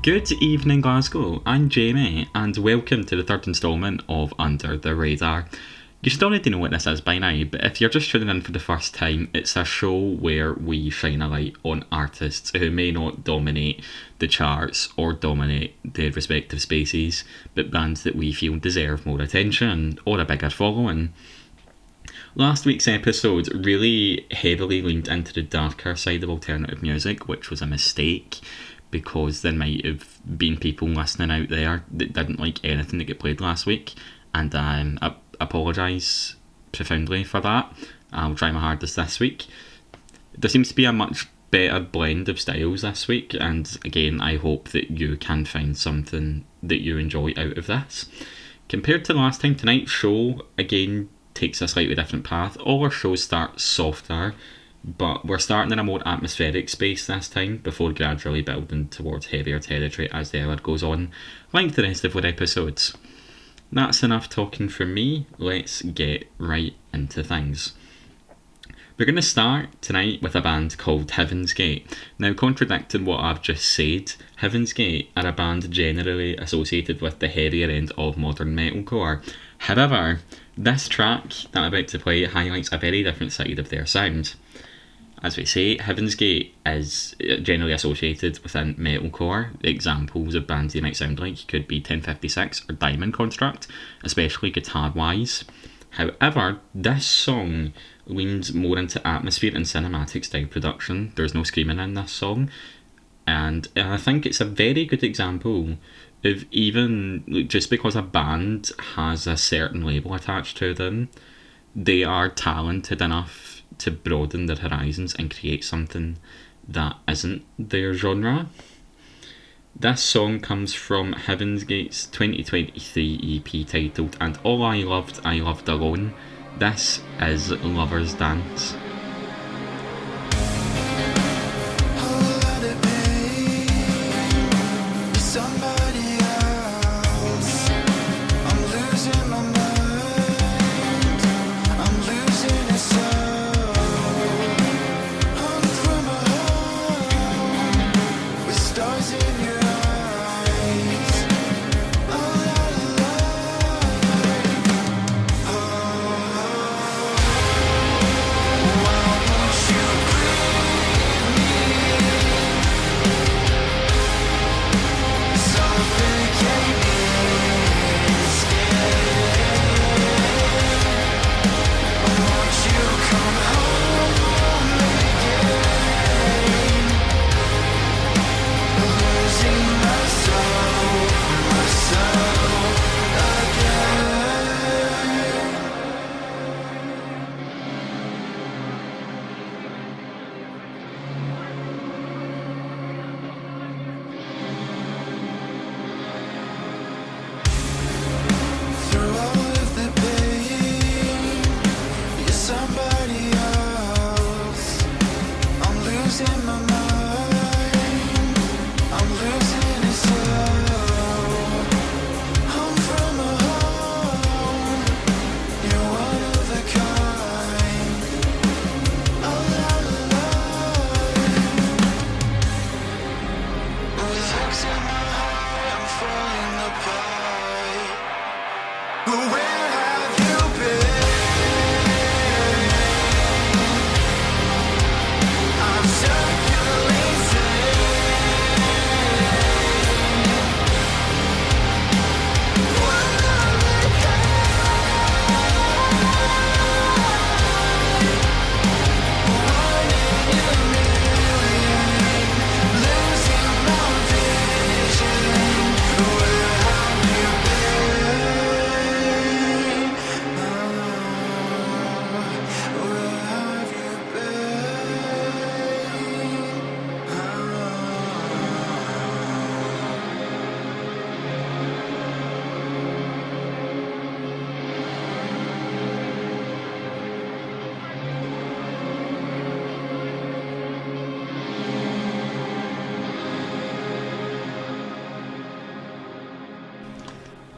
Good evening, Glasgow. I'm Jamie, and welcome to the third instalment of Under the Radar. You should already know what this is by now, but if you're just tuning in for the first time, it's a show where we shine a light on artists who may not dominate the charts or dominate their respective spaces, but bands that we feel deserve more attention or a bigger following. Last week's episode really heavily leaned into the darker side of alternative music, which was a mistake because there might have been people listening out there that didn't like anything that got played last week, and I apologise profoundly for that. I'll try my hardest this week. There seems to be a much better blend of styles this week, and again, I hope that you can find something that you enjoy out of this. Compared to last time, tonight's show, again, takes a slightly different path. All our shows start softer, but we're starting in a more atmospheric space this time before gradually building towards heavier territory as the hour goes on, like the rest of our episodes. That's enough talking from me. Let's get right into things. We're going to start tonight with a band called Heaven's Gate. Now, contradicting what I've just said, Heaven's Gate are a band generally associated with the heavier end of modern metalcore. However, this track that I'm about to play highlights a very different side of their sound. As we say, Heaven's Gate is generally associated within metalcore. Examples of bands they might sound like could be 1056 or Diamond Construct, especially guitar-wise. However, this song leans more into atmosphere and cinematic style production. There's no screaming in this song, and I think it's a very good example of even just because a band has a certain label attached to them, they are talented enough to broaden their horizons and create something that isn't their genre. This song comes from Heaven's Gate's 2023 EP titled And All I Loved Alone. This is Lover's Dance.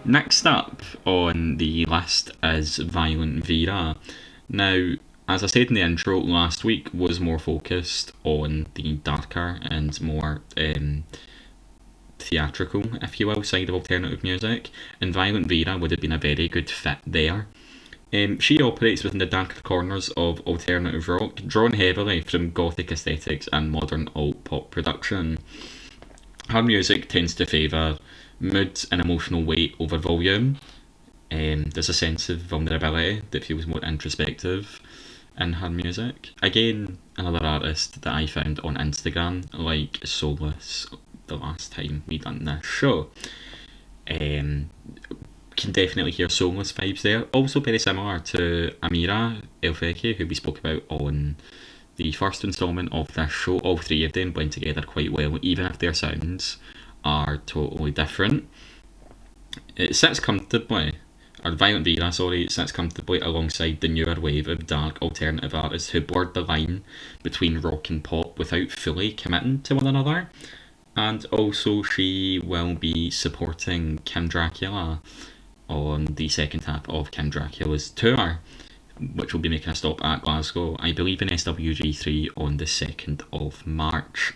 Next up on the list is Landmvrks. Now, as I said in the intro, last week was more focused on the darker and more theatrical, if you will, side of alternative music, and Violent Vera would have been a very good fit there. She operates within the darker corners of alternative rock, drawn heavily from gothic aesthetics and modern alt-pop production. Her music tends to favour mood and emotional weight over volume. There's a sense of vulnerability that feels more introspective in her music. Again, another artist that I found on Instagram, like Soulless, the last time we done this show. Can definitely hear Soulless vibes there. Also very similar to Amira Elfeki, who we spoke about on the first instalment of this show. All three of them blend together quite well, even if their sounds are totally different. It sits comfortably, or Violent Vera, sorry, sits comfortably alongside the newer wave of dark alternative artists who blurred the line between rock and pop without fully committing to one another. And also she will be supporting Kim Dracula on the second half of Kim Dracula's tour, which will be making a stop at Glasgow, I believe in SWG3 on the 2nd of March.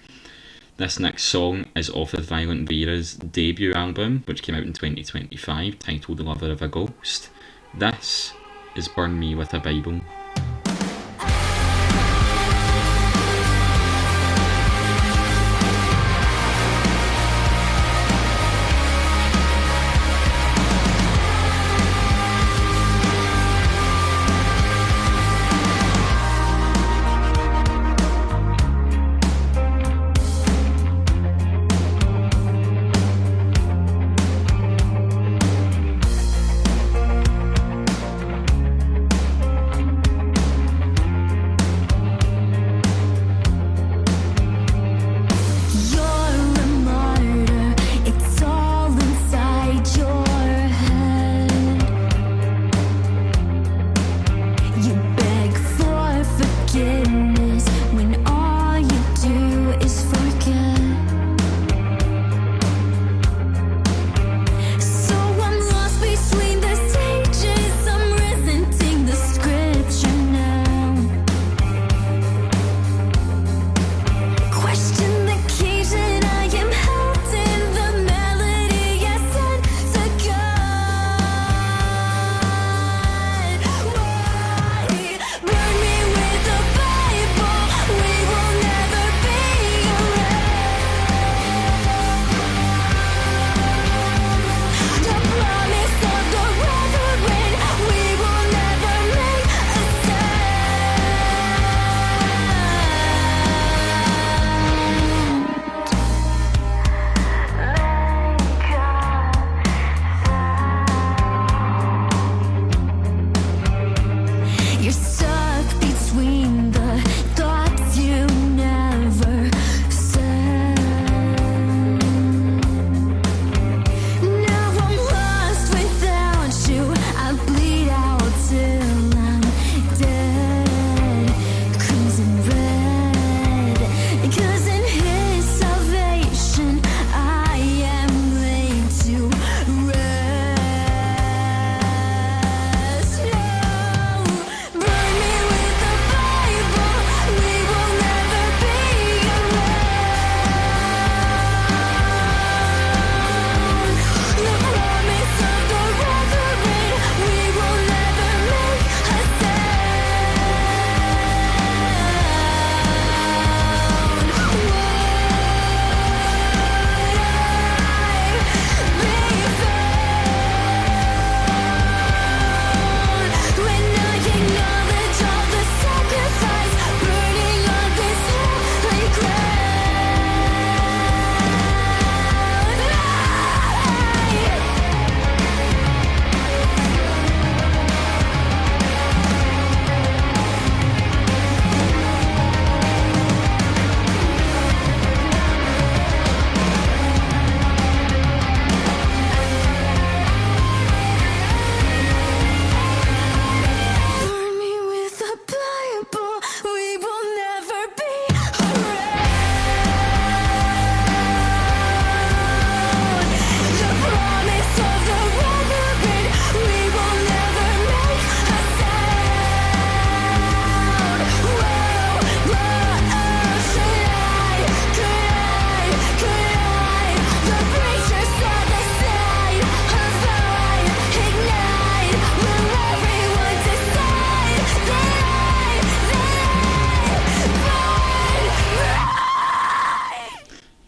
This next song is off of Violent Vera's debut album, which came out in 2025, titled The Lover of a Ghost. This is Burn Me With a Bible.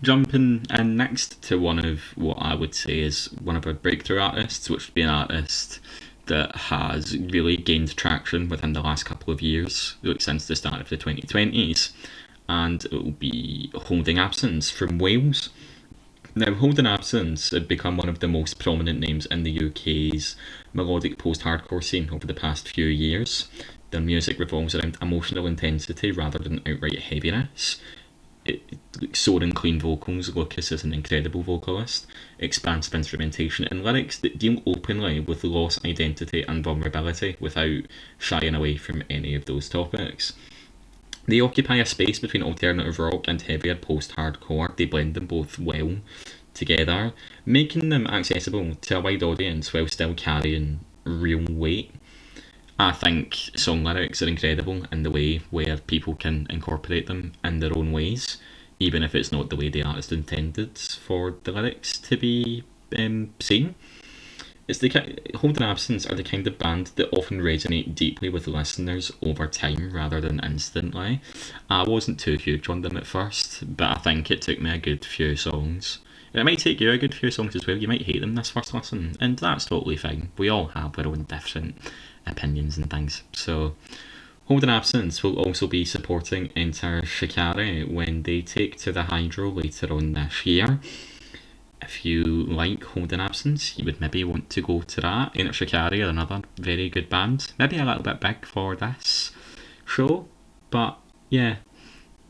Jumping in next to one of what I would say is one of our breakthrough artists, which would be an artist that has really gained traction within the last couple of years, like since the start of the 2020s, and it will be Holding Absence from Wales. Now, Holding Absence had become one of the most prominent names in the UK's melodic post-hardcore scene over the past few years. Their music revolves around emotional intensity rather than outright heaviness. Soaring clean vocals, Lucas is an incredible vocalist, expansive instrumentation, and lyrics that deal openly with loss, identity, and vulnerability without shying away from any of those topics. They occupy a space between alternative rock and heavier post-hardcore. They blend them both well together, making them accessible to a wide audience while still carrying real weight. I think song lyrics are incredible in the way where people can incorporate them in their own ways, even if it's not the way the artist intended for the lyrics to be seen. Holding Absence are the kind of band that often resonate deeply with listeners over time rather than instantly. I wasn't too huge on them at first, but I think it took me a good few songs. It might take you a good few songs as well. You might hate them this first listen, and that's totally fine. We all have our own different opinions and things. So, Holding Absence will also be supporting Enter Shikari when they take to the Hydro later on this year. If you like Holding Absence, you would maybe want to go to that. Enter Shikari are another very good band. Maybe a little bit big for this show, but yeah.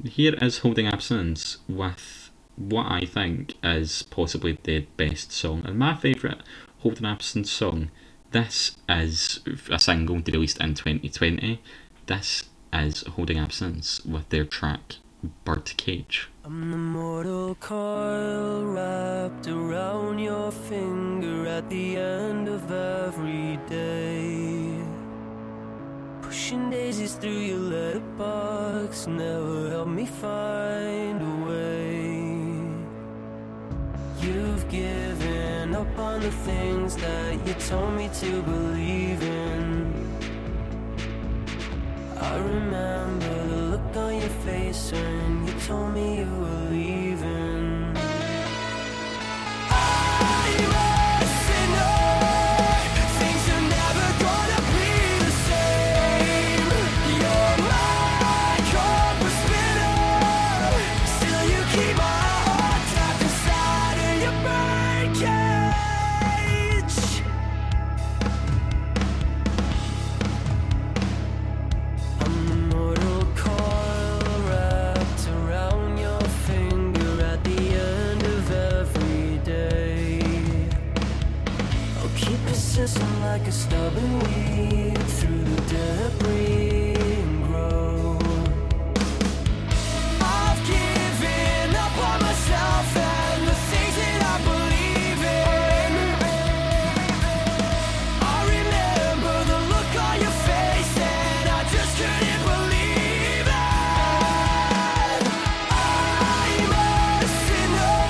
Here is Holding Absence with what I think is possibly the best song and my favourite Holding Absence song. This is a single released in 2020. This is Holding Absence with their track Birdcage. I'm the mortal coil wrapped around your finger at the end of every day. Pushing daisies through your letterbox never helped me find a way. You've given up on the things that you told me to believe in. I remember the look on your face when you told me you were leaving. I must know things are never gonna be the same. You're my compass spinner, still you keep my heart trapped inside of your birdcage. I'm the mortal coil wrapped around your finger at the end of every day. I'll keep persisting like a stubborn weed through the debris and grow. I've given up on myself and the things that I believe in. I remember the look on your face and I just couldn't believe it. I must know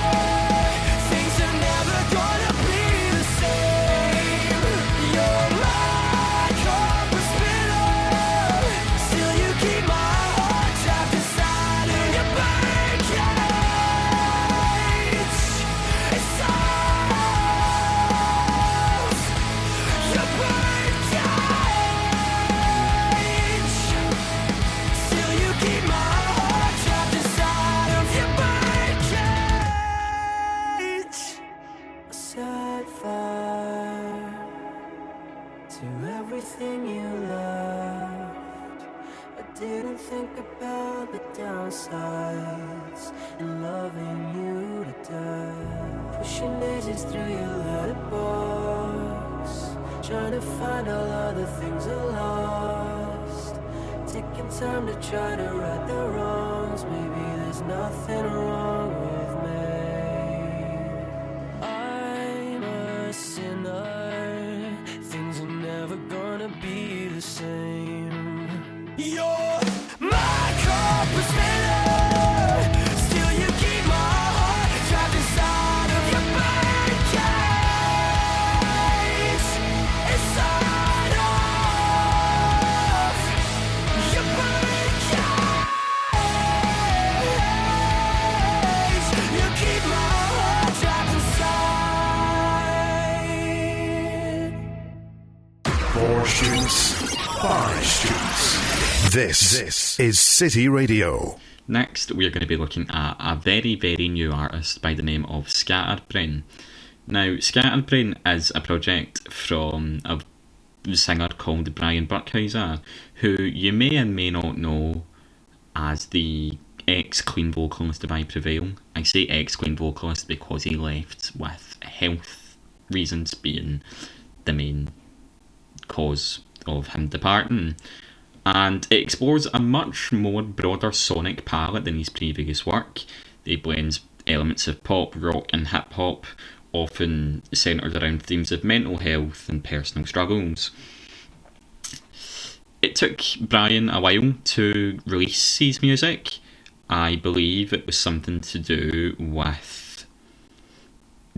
things are never gonna be the same. You're my compass spinner, still you keep my heart trapped inside of your birdcage. It's off your birdcage. Still you keep my heart trapped inside of your birdcage. I set fire to everything you loved. I didn't think about the downsides and loving you to death. Pushing daisies through your letterbox, trying to find all other things I lost. Taking time to try to right the wrongs. Maybe there's nothing wrong with me. I'm a sinner. Things are never gonna be the same. You're my compass spinner, still you keep my heart trapped inside of your birdcage. Inside of your birdcage. This is City Radio. Next, we're going to be looking at a very, very new artist by the name of Scatterbrain. Now, Scatterbrain is a project from a singer called Brian Burkheiser, who you may and may not know as the ex-Queen vocalist of I Prevail. I say ex-Queen vocalist because he left with health reasons being the main cause of him departing. And it explores a much more broader sonic palette than his previous work. It blends elements of pop, rock and hip-hop, often centred around themes of mental health and personal struggles. It took Brian a while to release his music. I believe it was something to do with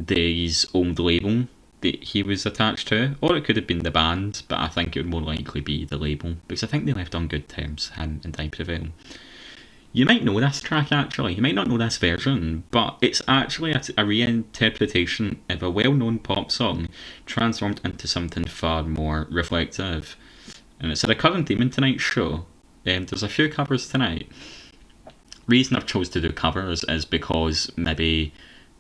his old label that he was attached to, or it could have been the band, but I think it would more likely be the label, because I think they left on good terms, him and I Prevail. You might know this track actually, you might not know this version, but it's actually a reinterpretation of a well-known pop song transformed into something far more reflective. And it's a recurring theme in tonight's show. There's a few covers tonight. Reason I've chose to do covers is because maybe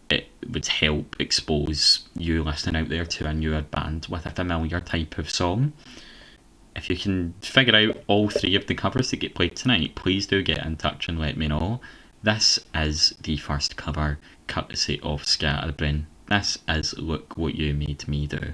it would help expose you listening out there to a newer band with a familiar type of song. If you can figure out all three of the covers that get played tonight, please do get in touch and let me know. This is the first cover, courtesy of Scatterbrain. This is Look What You Made Me Do.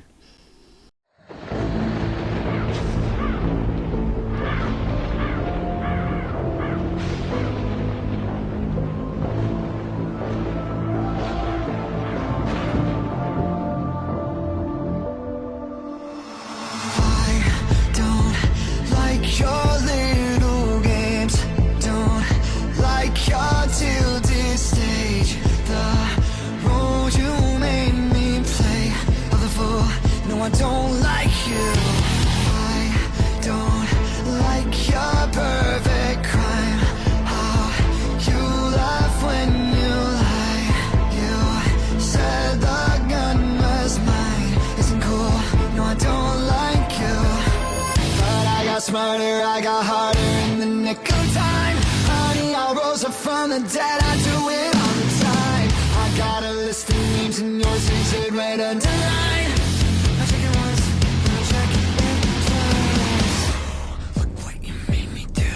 Smarter, I got harder in the nick of time. Honey, I rose up from the dead, I do it all the time. I got a list of names and yours is it right underlined. I check it once, then I check it twice. Look what you made me do.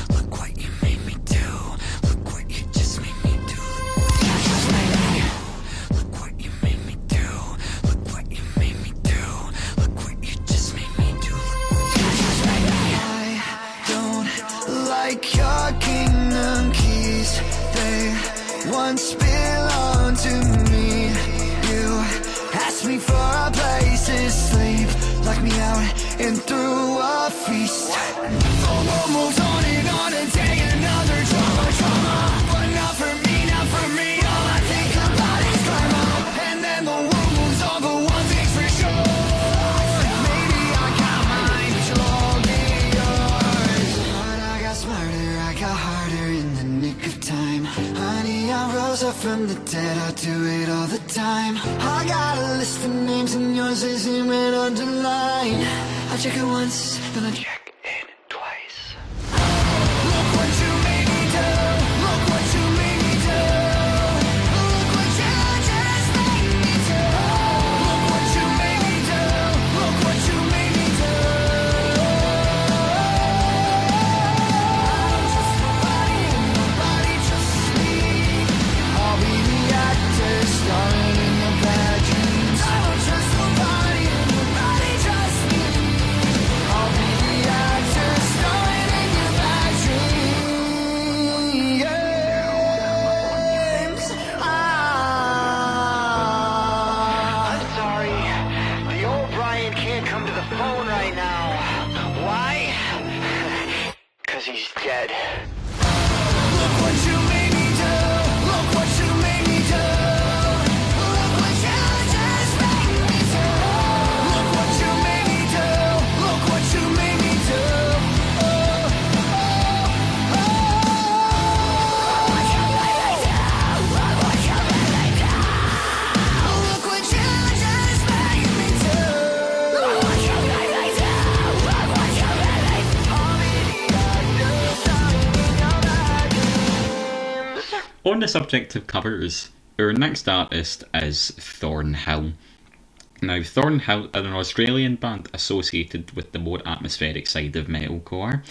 Look what you made me do. Look what you just made me do. Look what you made me do. Look what you made me do. Look what you just made me do. Like your kingdom keys, they once belonged to me. You asked me for a place to sleep, locked me out and threw a feast. The world moves on and take another trauma. But not for me, not for me. All I think about is karma. And then the world moves on, but one thing's for sure. Maybe I got mine, but you'll all be yours. But I got smarter, I got harder in the nick of time. Honey, I rose up from the dead, I do it all the time. I got a list of names and yours isn't red underlined. I check it once, then I check it twice. Look what you made me do. Look what you made me do. Look what you just made me do. Look what you made me do. Look what you made me do. I don't trust nobody and nobody trusts me. I'll be the actor starring in your bad dreams. I don't trust nobody and nobody trusts me. I'll be the actor starring in your bad dreams. I'm sorry, the old Brian can't come to the phone right now. Why? 'Cause he's dead. Look what you made me do. Look what you made me do. Look what you just made me do. Look what you made me do. Look what you made me do. Oh, oh, oh. Look what you made me do. Look what you made me do. Look what you just made me do. Look what you made me do. Look what you made me do. I'll be the actor On the subject of covers, our next artist is Thornhill. Now, Thornhill are an Australian band associated with the more atmospheric side of metalcore,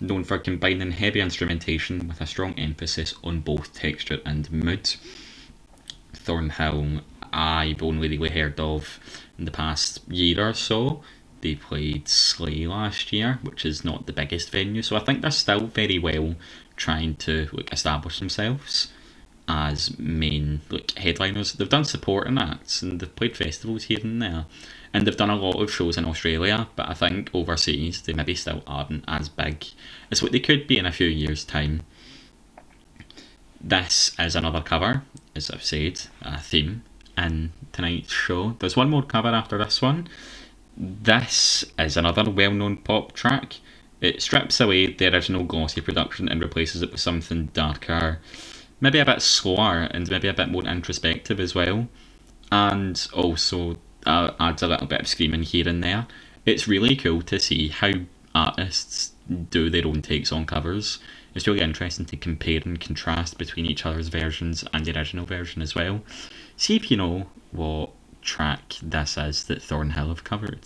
known for combining heavy instrumentation with a strong emphasis on both texture and mood. Thornhill, I've only really heard of in the past year or so. They played Slay last year, which is not the biggest venue, so I think they're still very well trying to establish themselves as main headliners. They've done supporting acts and they've played festivals here and there, and they've done a lot of shows in Australia, but I think overseas they maybe still aren't as big as what they could be in a few years' time. This is another cover, as I've said, a theme in tonight's show. There's one more cover after this one. This is another well-known pop track. It strips away the original glossy production and replaces it with something darker, maybe a bit slower and maybe a bit more introspective as well, and also adds a little bit of screaming here and there. It's really cool to see how artists do their own takes on covers. It's really interesting to compare and contrast between each other's versions and the original version as well. See if you know what track this is that Thornhill have covered.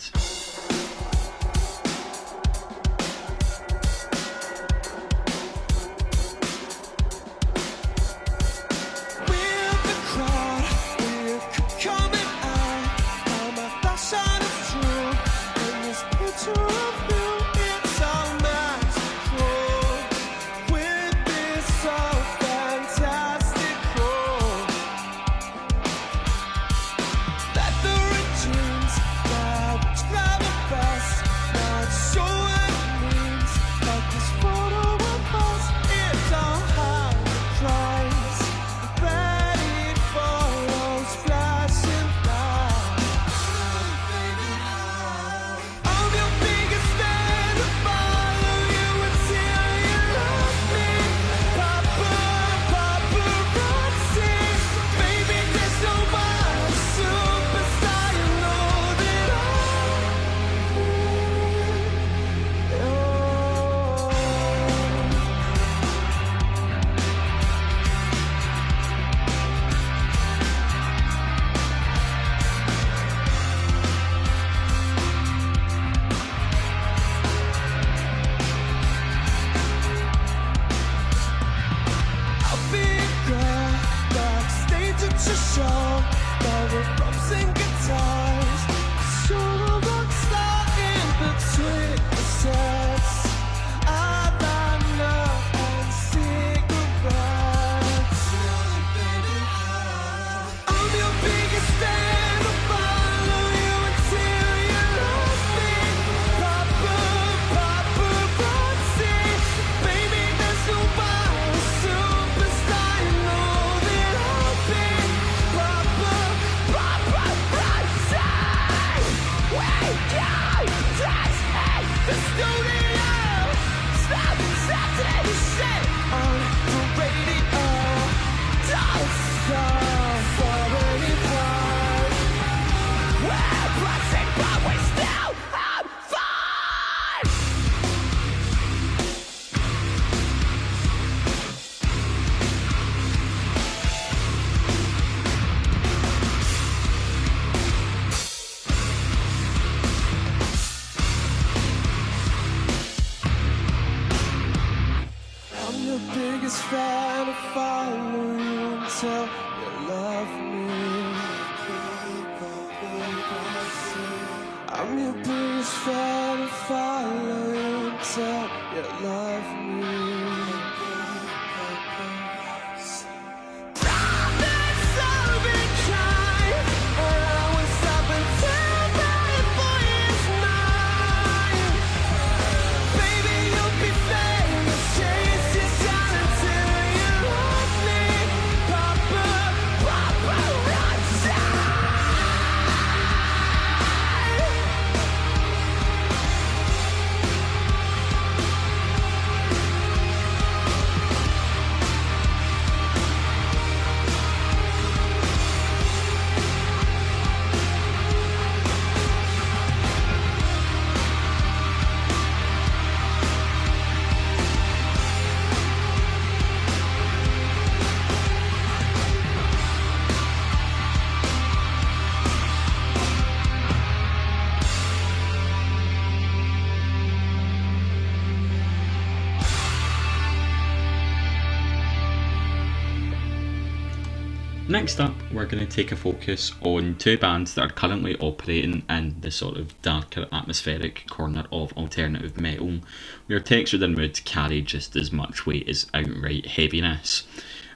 Next up, we're going to take a focus on two bands that are currently operating in the sort of darker atmospheric corner of alternative metal, where texture and mood carry just as much weight as outright heaviness.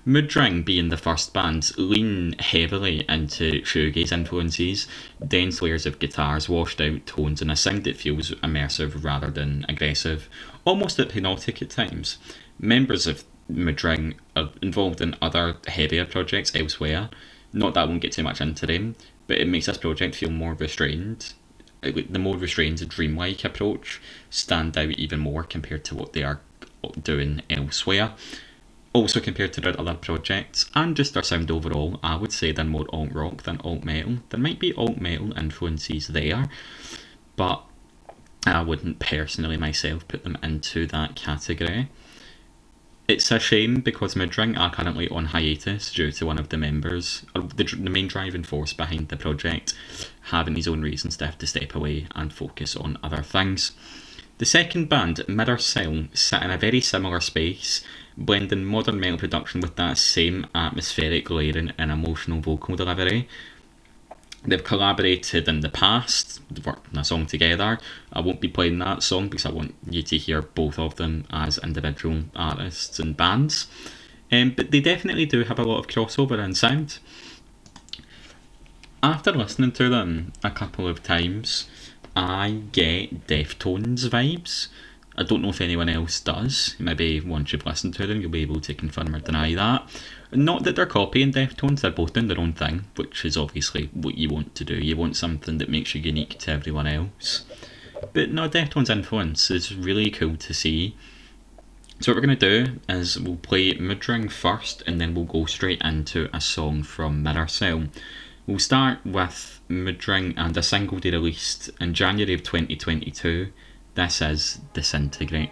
Moodring, being the first band, lean heavily into shoegaze influences, dense layers of guitars, washed out tones, and a sound that feels immersive rather than aggressive, almost hypnotic at times. Members of Moodring are involved in other heavier projects elsewhere. Not that I won't get too much into them, but it makes this project feel more restrained. The more restrained, dreamlike approach stand out even more compared to what they are doing elsewhere. Also compared to their other projects, and just their sound overall, I would say they're more alt-rock than alt-metal. There might be alt-metal influences there, but I wouldn't personally myself put them into that category. It's a shame because Moodring are currently on hiatus due to one of the members, or the main driving force behind the project, having his own reasons to have to step away and focus on other things. The second band, Mirror Cell, sit in a very similar space, blending modern metal production with that same atmospheric layering and emotional vocal delivery. They've collaborated in the past, worked on a song together. I won't be playing that song because I want you to hear both of them as individual artists and bands. But they definitely do have a lot of crossover in sound. After listening to them a couple of times, I get Deftones vibes. I don't know if anyone else does. Maybe once you've listened to them, you'll be able to confirm or deny that. Not that they're copying Deftones, they're both doing their own thing, which is obviously what you want to do. You want something that makes you unique to everyone else. But no, Deftones' influence is really cool to see. So what we're going to do is we'll play Moodring first, and then we'll go straight into a song from Mirror Cell. We'll start with Moodring and a single they released in January of 2022. This is Disintegrate.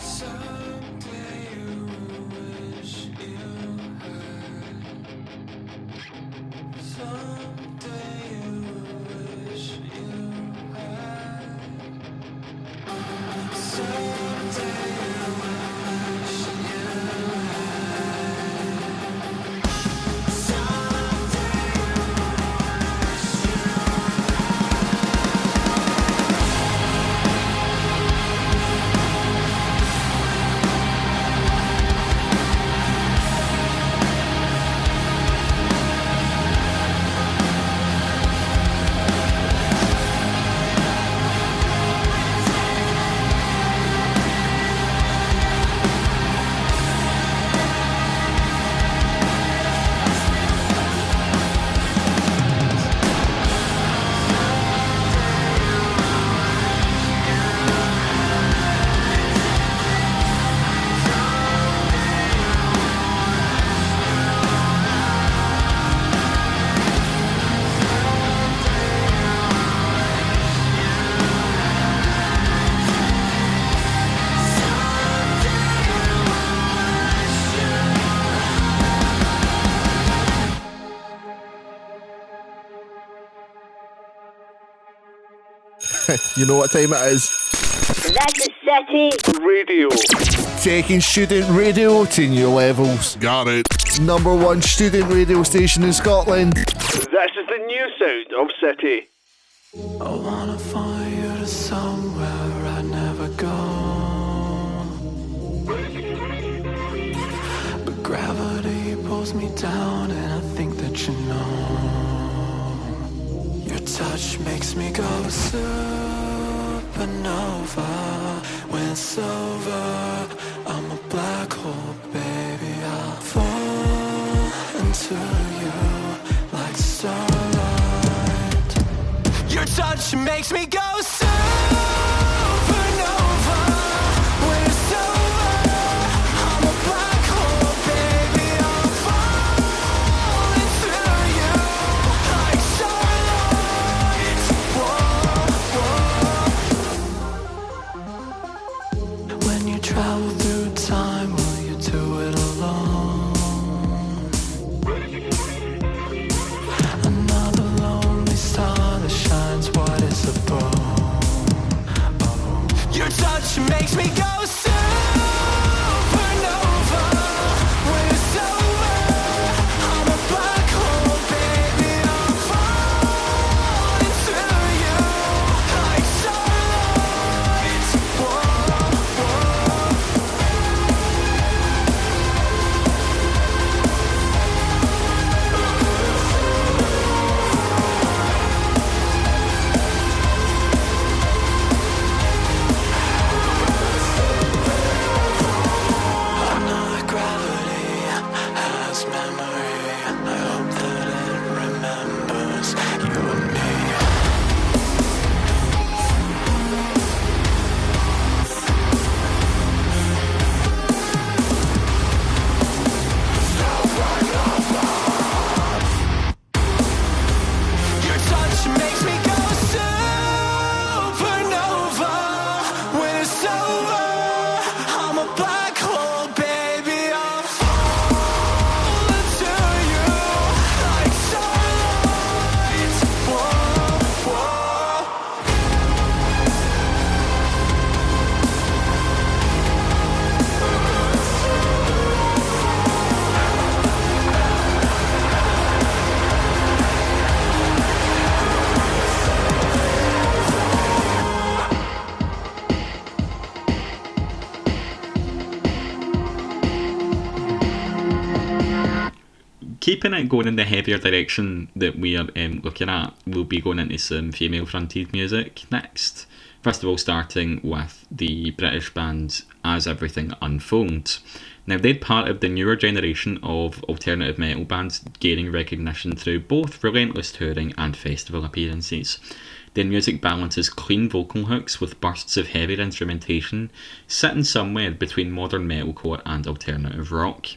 Someday you wish You know what time it is. This is City Radio. Taking student radio to new levels. Got it. Number one student radio station in Scotland. This is the new sound of City. I wanna follow you to somewhere I'd never go, but gravity pulls me down and I think that you know. Your touch makes me go supernova. When it's over, I'm a black hole, baby. I'll fall into you like starlight. Your touch makes me go supernova. When it's over, I'm a black hole, baby. I'll fall into you like starlight. Whoa, whoa. When you travel through time, will you do it alone? Another lonely star that shines white as a bone. Oh. Your touch makes me go supernova. When it's over, I'm a black hole, baby. I'll fall into you like starlight. Whoa, whoa. Another gravity has memory. I hope that it remembers you and me. Your touch makes me go supernova. When it's over, I'm a black hole, baby. I'll fall into you like starlight. Whoa, whoa. Keeping it going in the heavier direction that we are looking at, we'll be going into some female-fronted music next. First of all, starting with the British band As Everything Unfolds. Now, they're part of the newer generation of alternative metal bands gaining recognition through both relentless touring and festival appearances. Their music balances clean vocal hooks with bursts of heavier instrumentation, sitting somewhere between modern metalcore and alternative rock.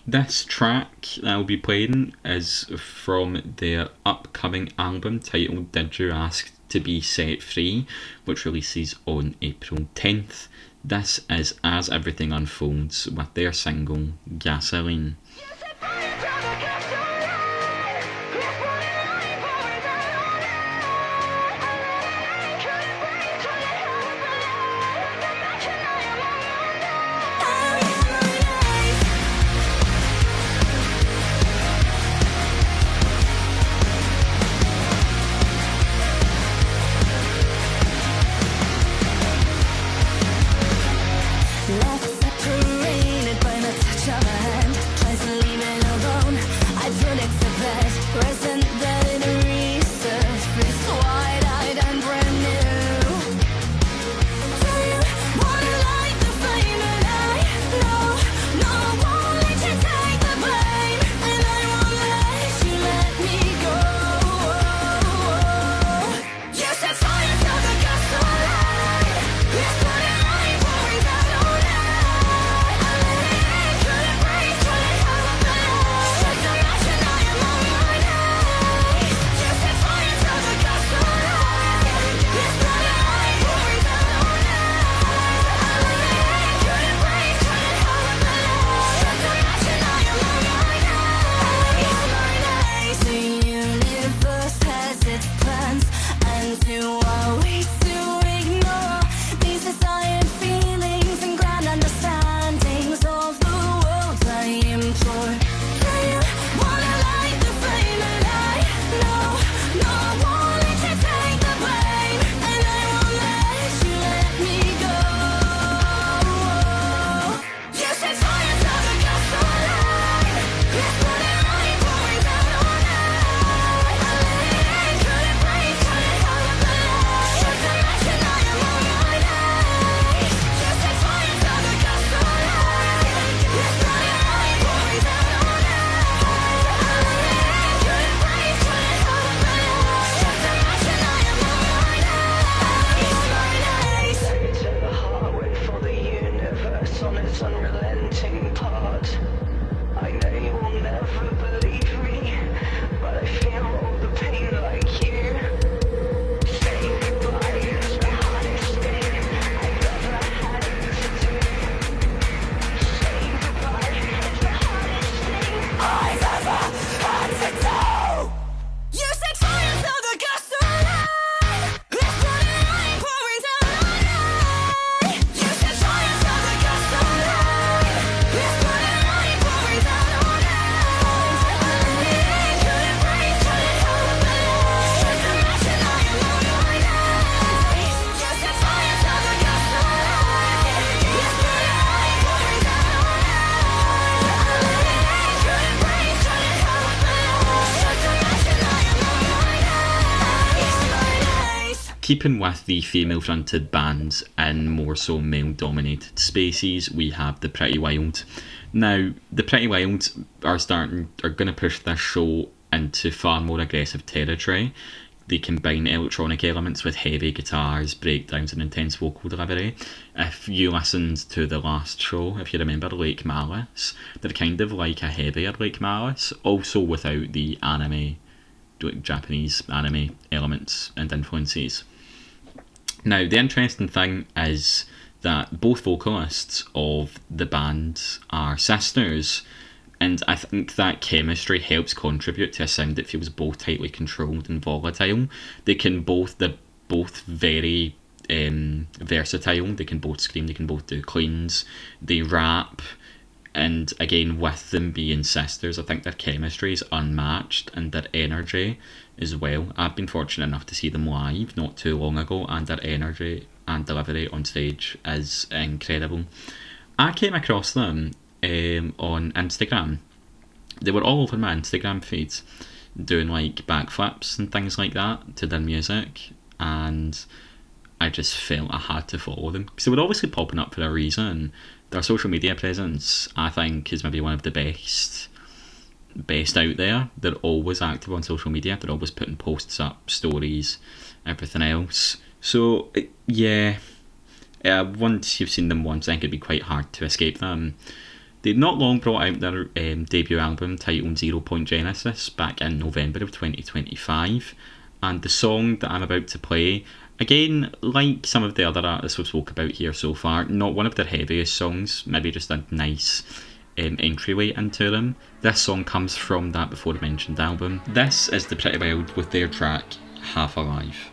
This track that I'll be playing is from their upcoming album titled Did You Ask to Be Set Free, which releases on April 10th. This is As Everything Unfolds with their single Gasoline. Left separated by the touch of a hand, tries to leave it alone. I keeping with the female-fronted bands in more so male-dominated spaces, we have the Pretty Wild. Now, the Pretty Wild are going to push this show into far more aggressive territory. They combine electronic elements with heavy guitars, breakdowns, and intense vocal delivery. If you listened to the last show, if you remember Lake Malice, they're kind of like a heavier Lake Malice, also without the Japanese anime elements and influences. Now, the interesting thing is that both vocalists of the band are sisters, and I think that chemistry helps contribute to a sound that feels both tightly controlled and volatile. They're both very versatile. They can both scream, they can both do cleans, they rap, and again, with them being sisters, I think their chemistry is unmatched, and their energy as well. I've been fortunate enough to see them live not too long ago, and their energy and delivery on stage is incredible. I came across them on Instagram. They were all over my Instagram feeds doing like backflips and things like that to their music, and I just felt I had to follow them because they were obviously popping up for a reason. Their social media presence, I think, is maybe one of the best out there. They're always active on social media. They're always putting posts up, stories, everything else. So yeah, once you've seen them once, I think it'd be quite hard to escape them. They'd not long brought out their debut album titled 0 Point Genesis back in November of 2025, and the song that I'm about to play, again, like some of the other artists we've spoke about here so far, not one of their heaviest songs, maybe just a nice entryway into them. This song comes from that before mentioned album. This is the Pretty Wild with their track Half Alive.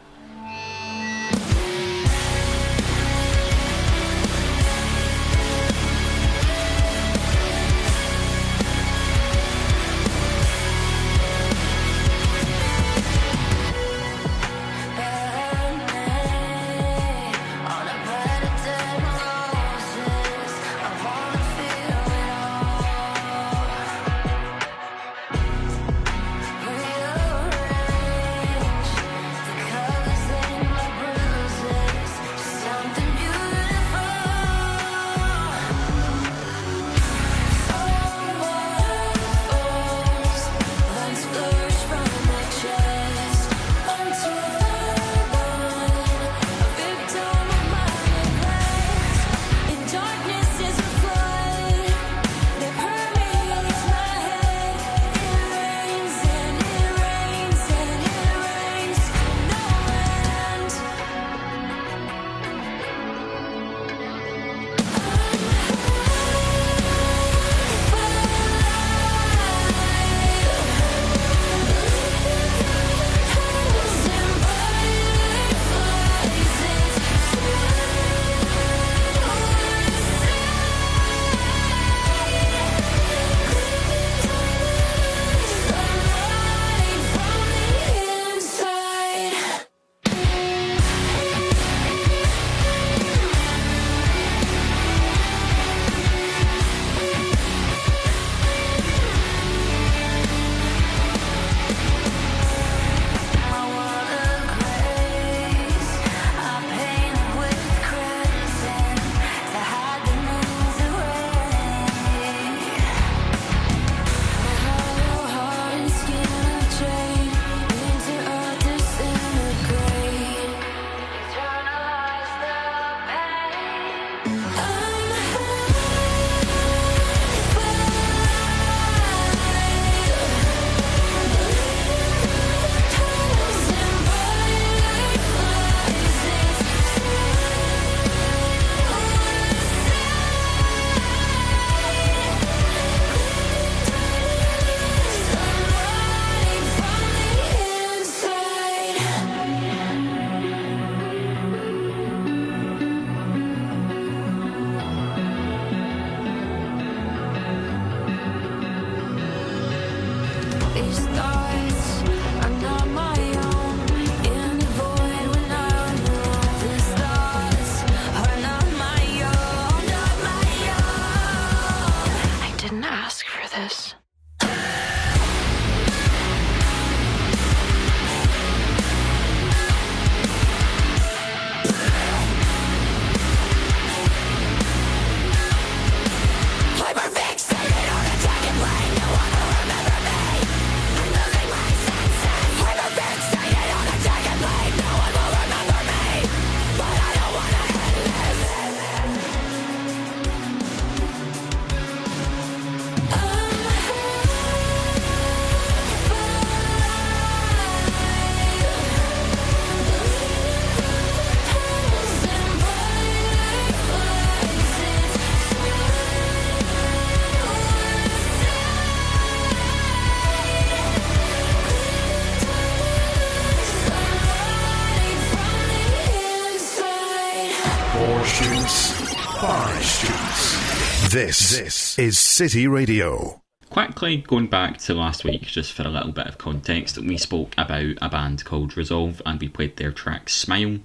This is City Radio. Quickly going back to last week, just for a little bit of context, we spoke about a band called Resolve and we played their track Smile.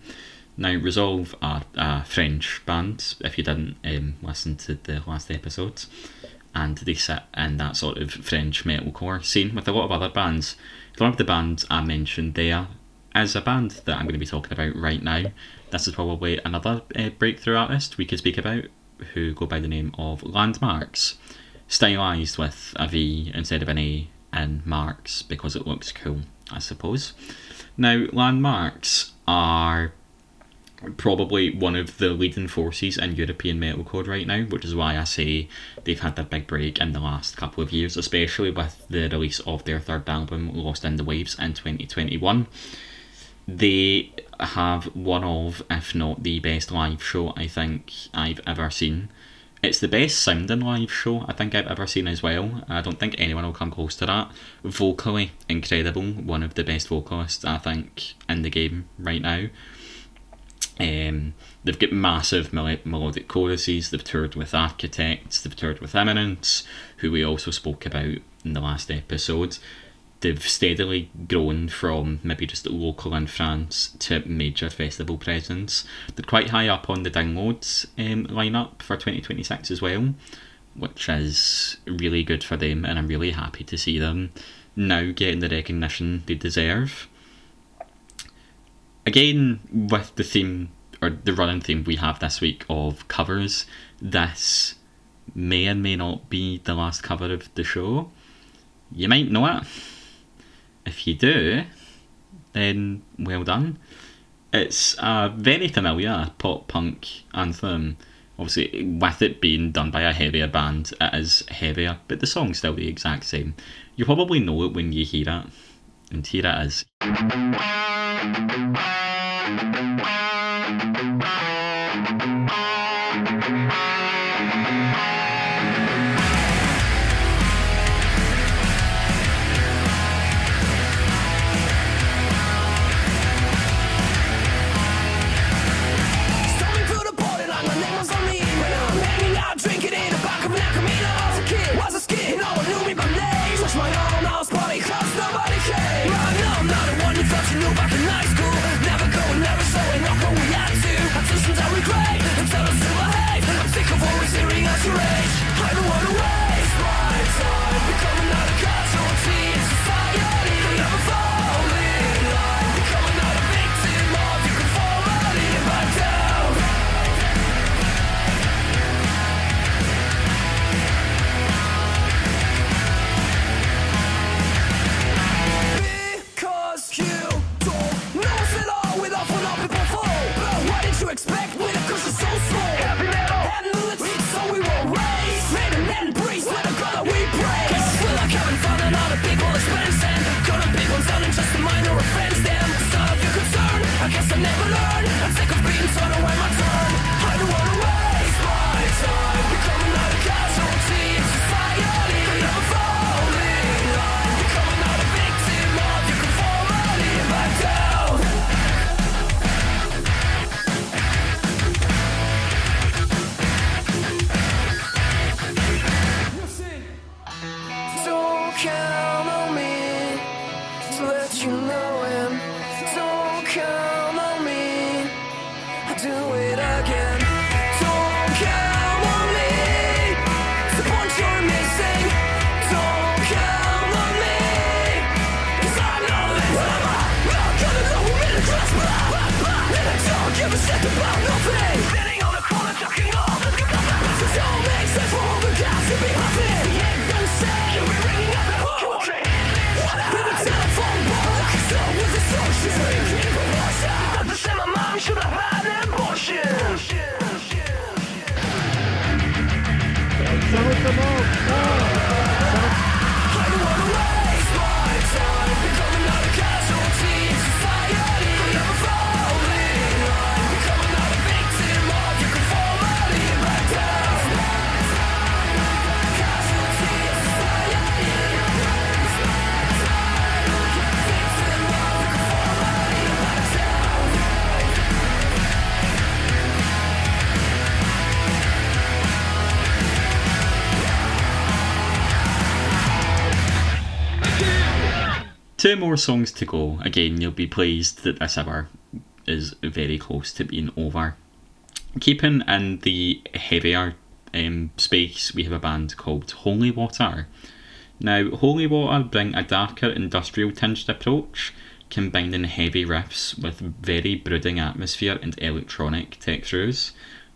Now, Resolve are a French band, if you didn't listen to the last episode, and they sit in that sort of French metalcore scene with a lot of other bands. One of the bands I mentioned there is a band that I'm going to be talking about right now. This is probably another breakthrough artist we could speak about, who go by the name of Landmvrks, stylised with a V instead of an A in Marks because it looks cool, I suppose. Now, Landmvrks are probably one of the leading forces in European metalcore right now, which is why I say they've had their big break in the last couple of years, especially with the release of their third album, Lost in the Waves, in 2021. They have one of, if not the best live show I think I've ever seen. It's the best sounding live show I think I've ever seen as well. I don't think anyone will come close to that. Vocally incredible, one of the best vocalists I think in the game right now. They've got massive melodic choruses. They've toured with Architects, they've toured with Imminence, who we also spoke about in the last episode. They've steadily grown from maybe just local in France to major festival presence. They're quite high up on the downloads lineup for 2026 as well, which is really good for them, and I'm really happy to see them now getting the recognition they deserve. Again, with the theme, or the running theme we have this week of covers, this may and may not be the last cover of the show. You might know it. If you do, then well done. It's a very familiar pop-punk anthem. Obviously, with it being done by a heavier band, it is heavier, but the song's still the exact same. You probably know it when you hear it, and here it is. 2 more songs to go. Again, you'll be pleased that this hour is very close to being over. Keeping in the heavier space, we have a band called Holy Water. Now, Holy Water bring a darker industrial tinged approach, combining heavy riffs with very brooding atmosphere and electronic tech-throughs.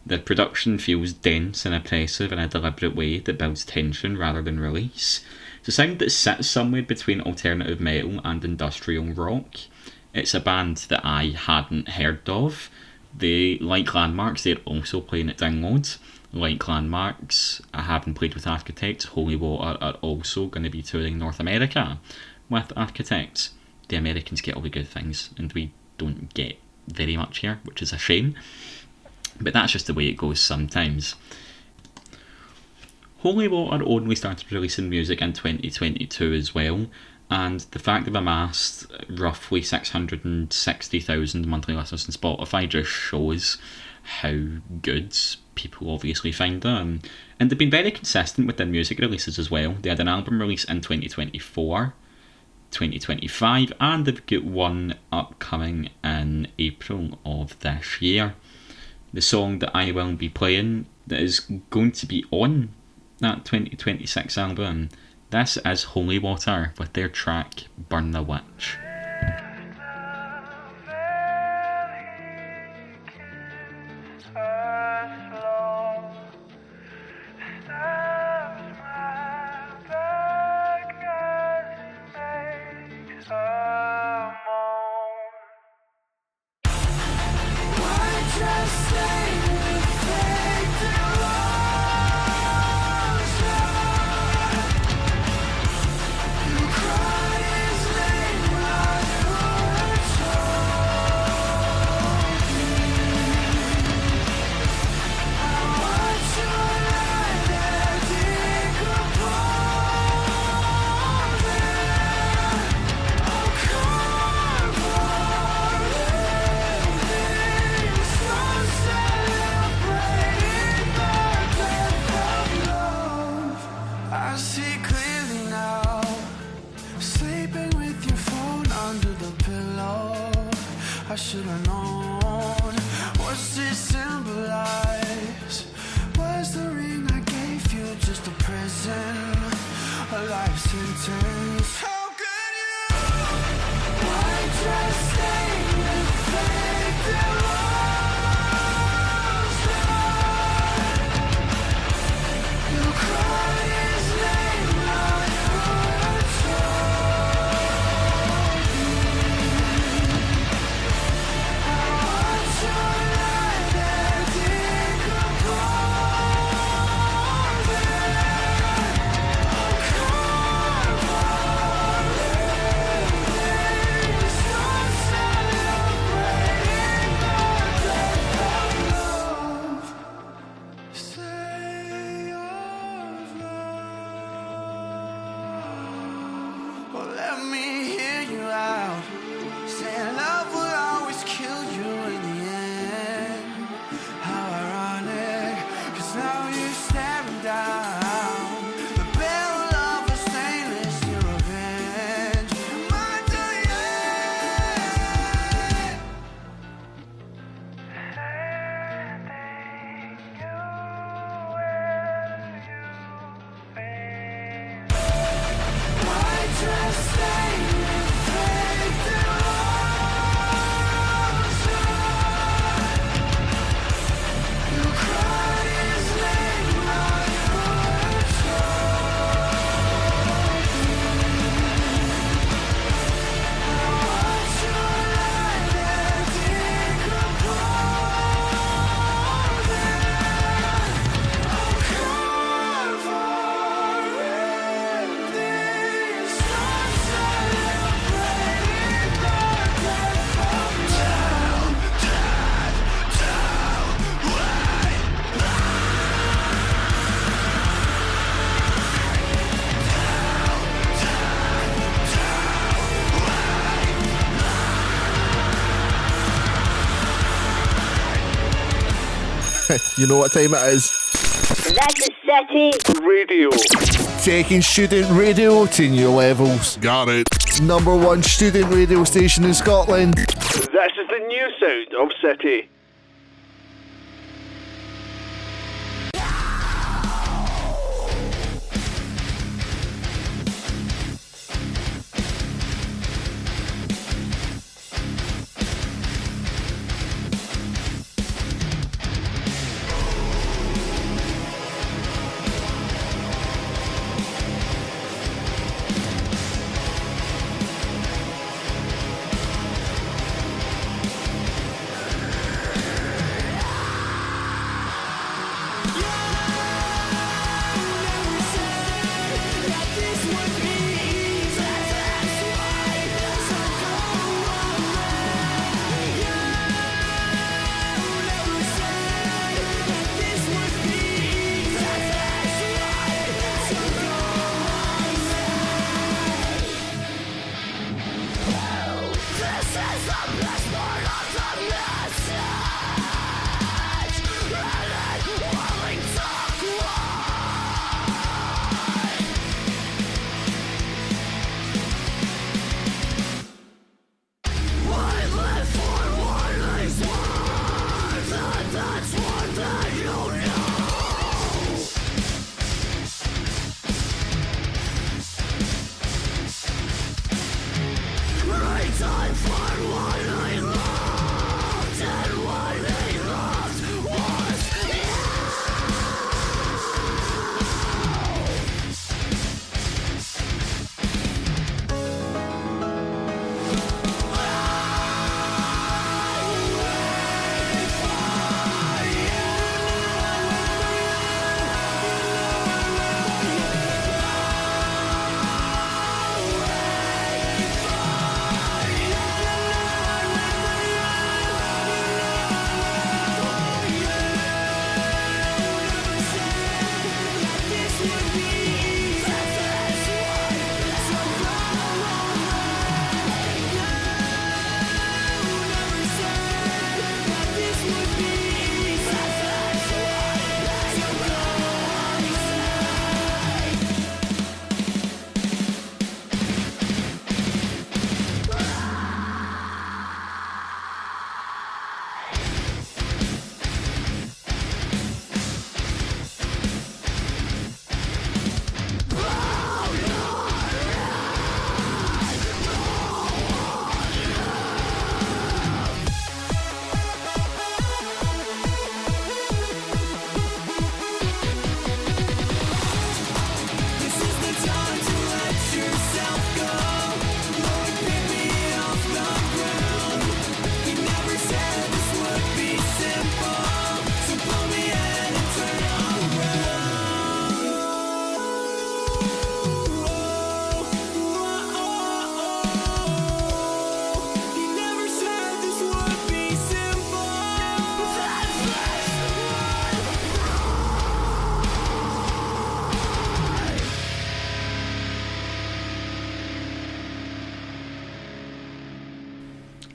Their production feels dense and oppressive in a deliberate way that builds tension rather than release. It's a sound that sits somewhere between alternative metal and industrial rock. It's a band that I hadn't heard of. They, like Landmvrks, they're also playing at Download. Like Landmvrks, I haven't played with Architects. Holy Water are also going to be touring North America with Architects. The Americans get all the good things, and we don't get very much here, which is a shame. But that's just the way it goes sometimes. Holy Water only started releasing music in 2022 as well, and the fact they've amassed roughly 660,000 monthly listeners on Spotify just shows how good people obviously find them. And they've been very consistent with their music releases as well. They had an album release in 2024, 2025, and they've got one upcoming in April of this year. The song that I will be playing that is going to be on that 2026 album, this is Holy Water with their track Burn the Witch. I should've known. What's this symbolize? Was the ring I gave you just a present? A life sentence? How could you? Why just stay and fake devotion? You cried his name like You know what time it is. That's a SETI Radio. Taking student radio to new levels. Got it. Number one student radio station in Scotland. This is the new sound of SETI.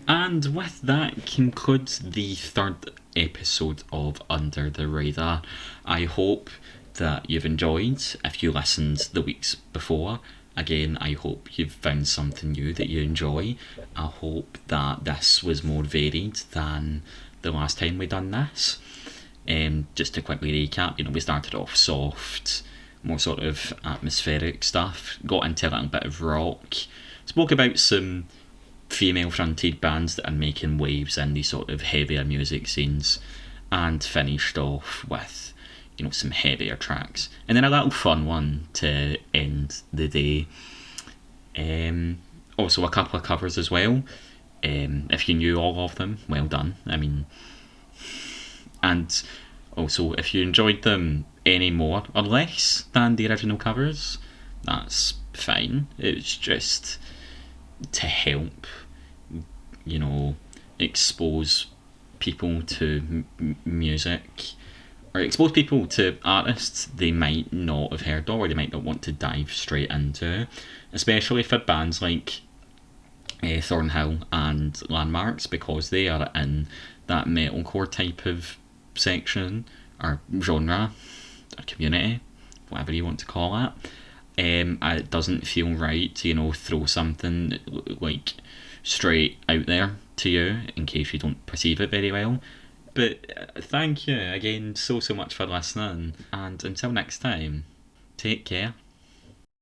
And with that concludes the third episode of Under the Radar. I hope that you've enjoyed. If you listened the weeks before, again, I hope you've found something new that you enjoy. I hope that this was more varied than the last time we done this. Just to quickly recap, we started off soft, more sort of atmospheric stuff, got into a little bit of rock, spoke about some female fronted bands that are making waves in these sort of heavier music scenes, and finished off with some heavier tracks, and then a little fun one to end the day. Also a couple of covers as well. If you knew all of them, well done. And also if you enjoyed them any more or less than the original covers, that's fine. It's just to help expose people to music, or expose people to artists they might not have heard of, or they might not want to dive straight into, especially for bands like Thornhill and Landmvrks, because they are in that metalcore type of section or genre a community, whatever you want to call it. It doesn't feel right to, throw something like straight out there to you in case you don't perceive it very well. But thank you again so much for listening, and until next time, take care.